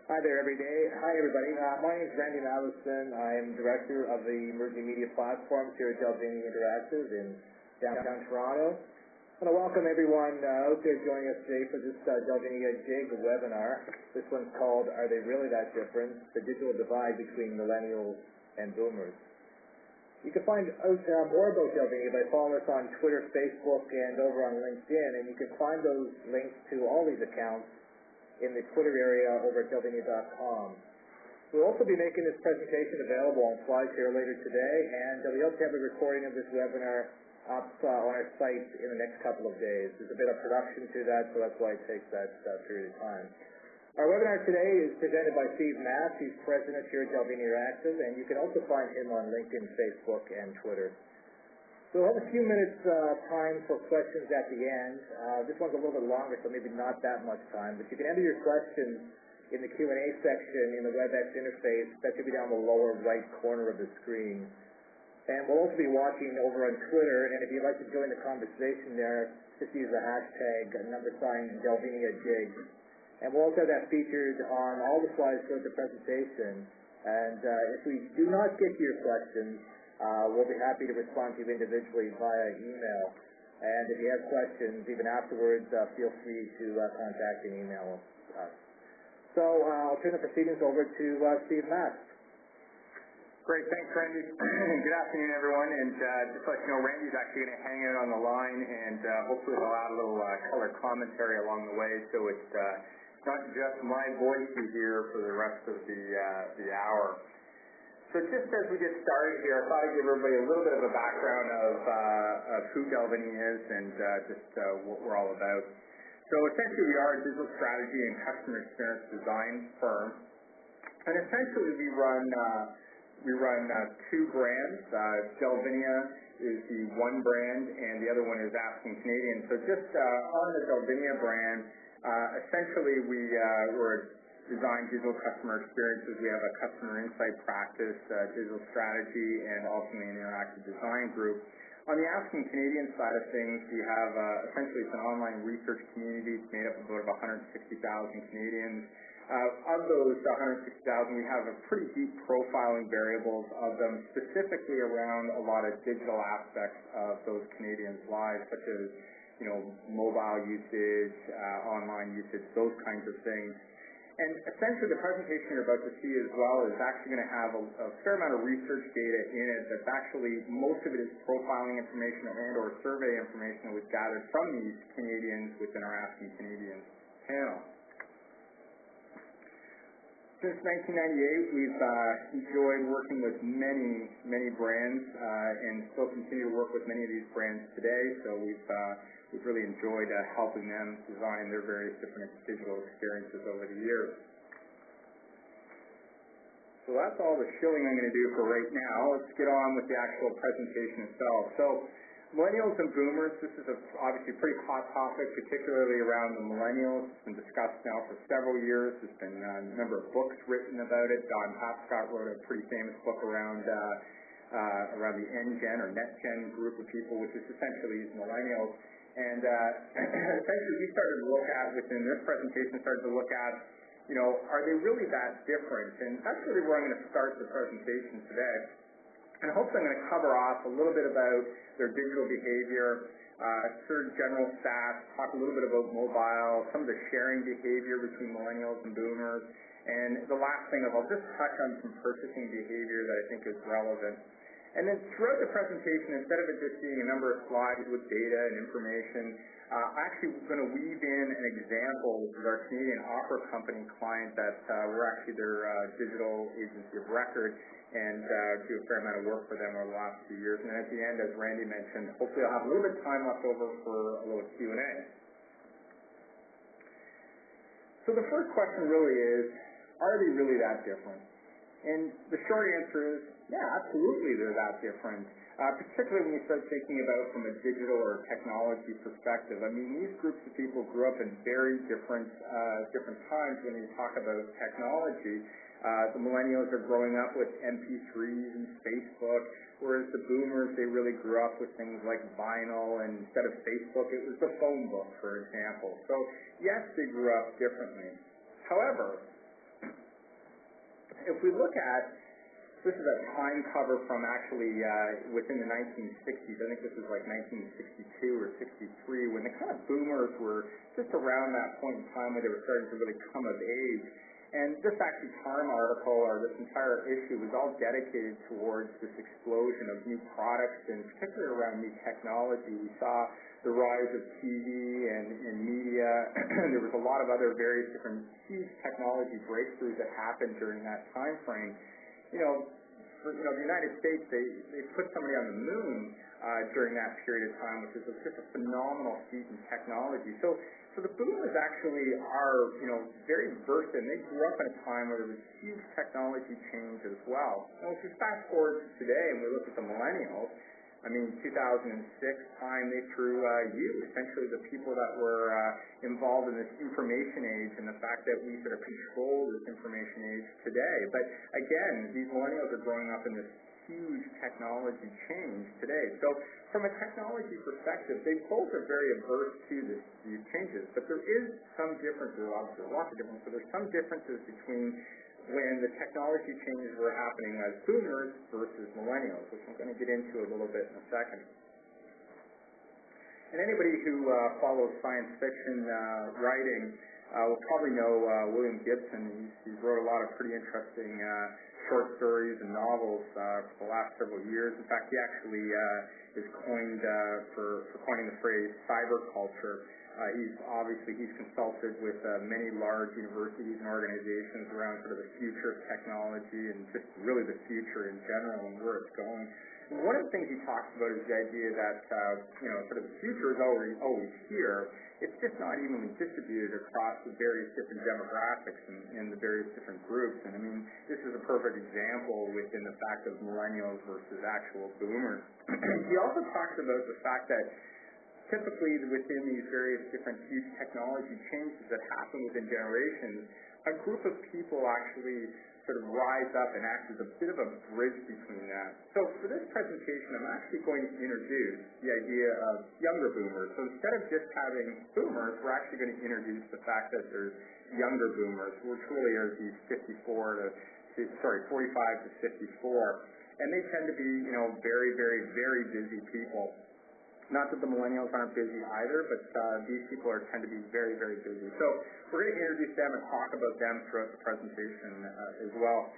Hi there, Hi, everybody. My name is Randy Mallison. I'm Director of the Emerging Media Platforms here at Delvinia Interactive in downtown Toronto. I want to welcome everyone out there joining us today for this Delvinia JIG webinar. This one's called, Are They Really That Different? The Digital Divide Between Millennials and Boomers. You can find out more about Delvinia by following us on Twitter, Facebook, and over on LinkedIn, and you can find those links to all these accounts in the Twitter area over at delvinia.com. We'll also be making this presentation available on SlideShare later today, and we hope to have a recording of this webinar up on our site in the next couple of days. There's a bit of production to that, so that's why it takes that period of time. Our webinar today is presented by Steve Mast. He's president here at Delvinia Interactive, and you can also find him on LinkedIn, Facebook, and Twitter. So we'll have a few minutes time for questions at the end. This one's a little bit longer, so maybe not that much time, but you can enter your questions in the Q&A section in the WebEx interface. That should be down the lower right corner of the screen. And we'll also be watching over on Twitter, and if you'd like to join the conversation there, just use the hashtag #DelviniaJig. And we'll also have that featured on all the slides throughout the presentation. And if we do not get to your questions, we'll be happy to respond to you individually via email. And if you have questions, even afterwards, feel free to contact and email us. So I'll turn the proceedings over to Steve Mast. Great, thanks, Randy. Good afternoon, everyone. And just to let you know, Randy's actually going to hang out on the line, and hopefully he'll add a little color commentary along the way, so it's not just my voice you hear for the rest of the hour. So just as we get started here, I thought I'd give everybody a little bit of a background of who Delvinia is and just what we're all about. So essentially we are a digital strategy and customer experience design firm. And essentially we run two brands. Delvinia is the one brand and the other one is Asking Canadian. So just on the Delvinia brand, essentially we're design digital customer experiences. We have a customer insight practice, digital strategy, and ultimately an interactive design group. On the Asking Canadian side of things, we have essentially it's an online research community. It's made up of about 160,000 Canadians. Of those 160,000, we have a pretty deep profiling variables of them, specifically around a lot of digital aspects of those Canadians' lives, such as mobile usage, online usage, those kinds of things. And essentially the presentation you're about to see as well is actually going to have a fair amount of research data in it that's actually, most of it is profiling information and or survey information that was gathered from these Canadians within our Asking Canadians panel. Since 1998, we've enjoyed working with many brands and still continue to work with many of these brands today. So we've really enjoyed helping them design their various different digital experiences over the years. So that's all the shilling I'm going to do for right now. Let's get on with the actual presentation itself. So Millennials and Boomers, this is obviously a pretty hot topic, particularly around the millennials. It's been discussed now for several years. There's been a number of books written about it. Don Papscott wrote a pretty famous book around the NGen or NetGen group of people, which is essentially these millennials. And essentially we started to look at, within this presentation, are they really that different? And that's really where I'm going to start the presentation today. And hopefully I'm going to cover off a little bit about their digital behavior, certain general stats, talk a little bit about mobile, some of the sharing behavior between millennials and boomers, and the last thing is I'll just touch on some purchasing behavior that I think is relevant. And then throughout the presentation, instead of it just being a number of slides with data and information, I'm actually going to weave in an example with our Canadian opera company client that we're actually their digital agency of record and do a fair amount of work for them over the last few years. And then at the end, as Randy mentioned, hopefully I'll have a little bit of time left over for a little Q&A. So the first question really is, are they really that different? And the short answer is, yeah, absolutely they're that different, particularly when you start thinking about it from a digital or technology perspective. I mean, these groups of people grew up in very different times when you talk about technology. The millennials are growing up with MP3s and Facebook, whereas the boomers, they really grew up with things like vinyl, and instead of Facebook, it was the phone book, for example. So, yes, they grew up differently. However, if we look at, this is a time cover from actually within the 1960s. I think this was like 1962 or 63, when the kind of boomers were just around that point in time where they were starting to really come of age. And this actually Time article, or this entire issue, was all dedicated towards this explosion of new products, and particularly around new technology. We saw the rise of TV and media. There was a lot of other various different huge technology breakthroughs that happened during that time frame. The United States, they put somebody on the moon during that period of time, which is just a phenomenal feat in technology. So the boomers actually are, very versed, and they grew up in a time where there was huge technology change as well. And if we fast forward to today and we look at the millennials, 2006 time, they threw essentially the people that were involved in this information age, and the fact that we sort of control this information age today. But again, these millennials are growing up in this huge technology change today. So from a technology perspective, they both are very averse to these changes, but there is some differences, obviously lots of differences, but there's some differences between when the technology changes were happening as boomers versus millennials, which I'm going to get into a little bit in a second. And anybody who follows science fiction writing will probably know William Gibson. He's wrote a lot of pretty interesting short stories and novels for the last several years. In fact, he actually is coined for coining the phrase cyberculture. He's consulted with many large universities and organizations around sort of the future of technology and just really the future in general and where it's going. And one of the things he talks about is the idea that sort of the future is always here. It's just not evenly distributed across the various different demographics and the various different groups. And this is a perfect example within the fact of millennials versus actual boomers. He also talks about the fact that typically within these various different huge technology changes that happen within generations, a group of people actually sort of rise up and act as a bit of a bridge between that. So for this presentation, I'm actually going to introduce the idea of younger boomers. So instead of just having boomers, we're actually going to introduce the fact that there's younger boomers, which really are these 45 to 54. And they tend to be, very, very, very busy people. Not that the millennials aren't busy either, but these people tend to be very, very busy. So we're going to introduce them and talk about them throughout the presentation as well.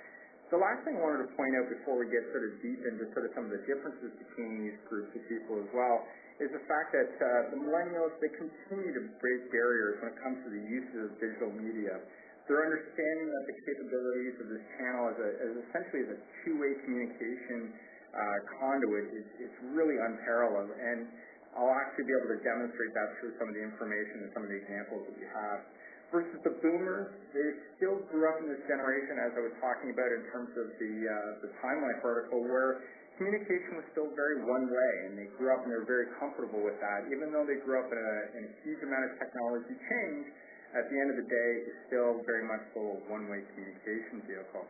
The last thing I wanted to point out before we get sort of deep into sort of some of the differences between these groups of people as well is the fact that the millennials, they continue to break barriers when it comes to the use of digital media. They're understanding that the capabilities of this channel as essentially as a two-way communication conduit is really unparalleled, and I'll actually be able to demonstrate that through some of the information and some of the examples that we have. Versus the boomers, they still grew up in this generation, as I was talking about in terms of the timeline article, where communication was still very one way, and they grew up and they were very comfortable with that. Even though they grew up in a huge amount of technology change, at the end of the day, it's still very much a one-way communication vehicle.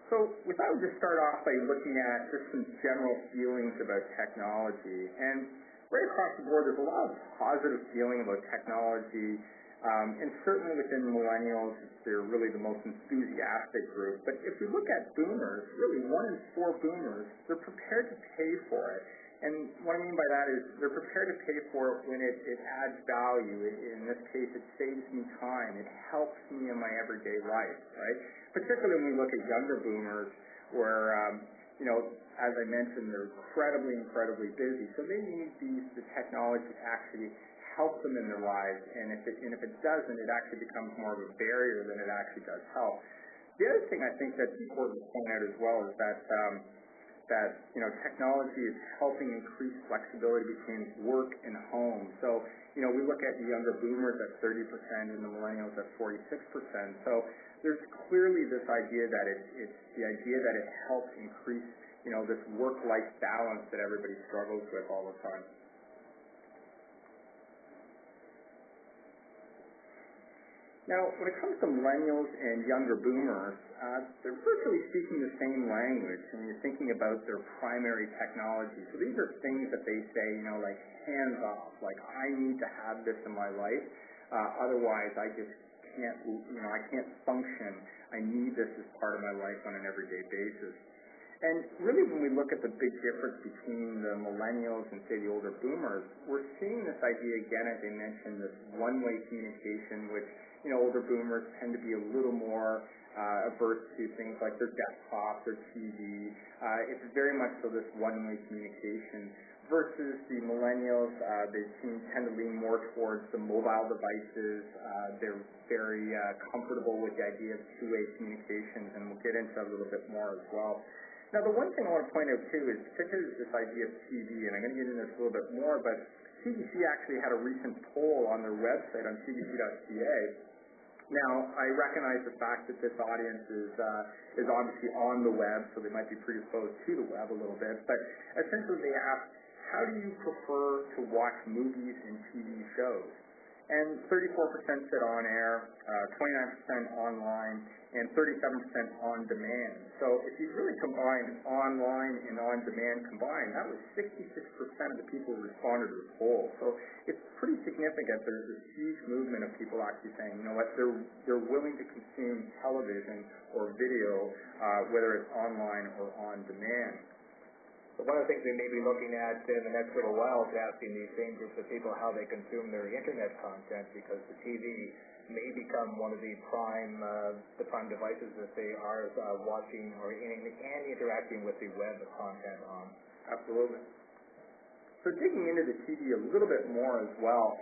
So with that, we'll just start off by looking at just some general feelings about technology. And right across the board, there's a lot of positive feeling about technology, and certainly within millennials, they're really the most enthusiastic group. But if we look at boomers, really 1 in 4 boomers, they're prepared to pay for it. And what I mean by that is they're prepared to pay for it when it adds value. In this case, it saves me time. It helps me in my everyday life, right? Particularly when we look at younger boomers where, as I mentioned, they're incredibly, incredibly busy. So they need the technology to actually help them in their lives. And if it doesn't, it actually becomes more of a barrier than it actually does help. The other thing I think that's important to point out as well is that technology is helping increase flexibility between work and home. So, we look at the younger boomers at 30% and the millennials at 46%. So there's clearly this idea that it helps increase, this work-life balance that everybody struggles with all the time. Now, when it comes to millennials and younger boomers, they're virtually speaking the same language when you're thinking about their primary technology. So these are things that they say, like hands off, like I need to have this in my life, otherwise I just I can't function. I need this as part of my life on an everyday basis. And really, when we look at the big difference between the millennials and, say, the older boomers, we're seeing this idea again, as I mentioned, this one-way communication, which, older boomers tend to be a little more averse to things like their desktop, their TV. It's very much so this one-way communication versus the millennials. They tend to lean more towards the mobile devices. They're very comfortable with the idea of two-way communications, and we'll get into that a little bit more as well. Now, the one thing I want to point out, too, is particularly this idea of TV, and I'm going to get into this a little bit more, but CBC actually had a recent poll on their website on cbc.ca. Now, I recognize the fact that this audience is obviously on the web, so they might be predisposed to the web a little bit, but essentially they asked, how do you prefer to watch movies and TV shows? And 34% said on air, 29% online, and 37% on demand. So if you really combine online and on demand combined, that was 66% of the people who responded to the poll. So it's pretty significant. There's this huge movement of people actually saying, you know what, they're willing to consume television or video, whether it's online or on demand. So one of the things we may be looking at in the next little while is asking these same groups of people how they consume their internet content, because the TV may become one of the prime devices that they are watching or and interacting with the web content on. Absolutely. So digging into the TV a little bit more as well,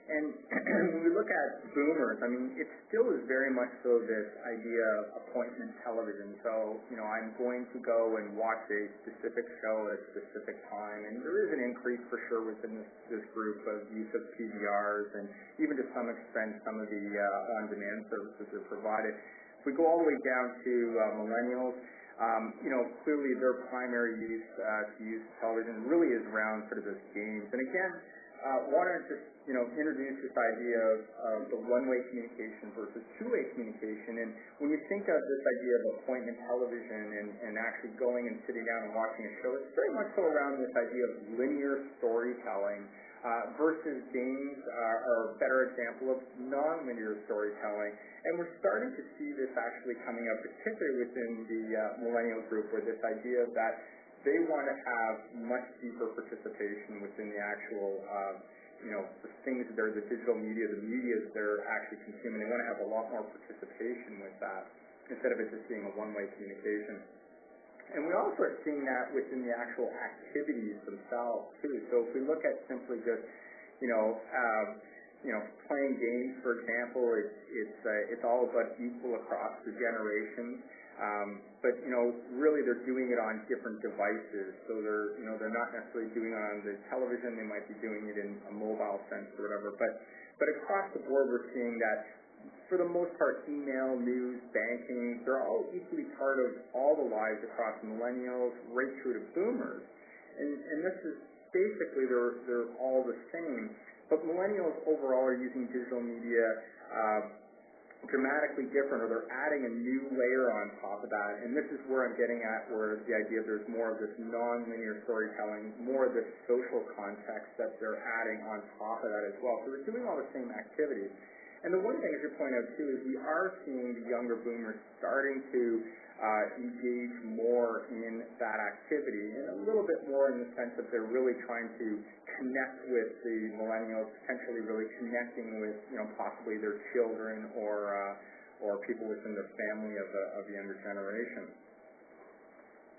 and when we look at boomers, I mean, it still is very much so this idea of appointment television. So, I'm going to go and watch a specific show at a specific time, and there is an increase for sure within this group of use of PVRs, and even to some extent some of the on-demand services that are provided. If we go all the way down to millennials, clearly their primary use to use television really is around sort of those games. And again, wanted to just, introduce this idea of the one-way communication versus two-way communication. And when you think of this idea of appointment television and actually going and sitting down and watching a show, it's very much so around this idea of linear storytelling versus games are a better example of non-linear storytelling. And we're starting to see this actually coming up, particularly within the millennial group, where this idea that they want to have much deeper participation within the actual, the things that are the digital media, the media that they're actually consuming. They want to have a lot more participation with that instead of it just being a one-way communication. And we also are seeing that within the actual activities themselves, too. So if we look at simply just, playing games, for example, it's all about equal across the generations. But really they're doing it on different devices. So they're not necessarily doing it on the television. They might be doing it in a mobile sense or whatever. But across the board, we're seeing that for the most part, email, news, banking, they're all equally part of all the lives across millennials, right through to boomers. And this is basically they're all the same. But millennials overall are using digital media dramatically different, or they're adding a new layer on top of that. And this is where I'm getting at, where the idea there's more of this non-linear storytelling, more of this social context that they're adding on top of that as well. So they're doing all the same activities. And the one thing I should point out, too, is we are seeing the younger boomers starting to engage more in that activity, and a little bit more in the sense that they're really trying to connect with the millennials, potentially really connecting with, possibly their children or people within the family of the younger generation.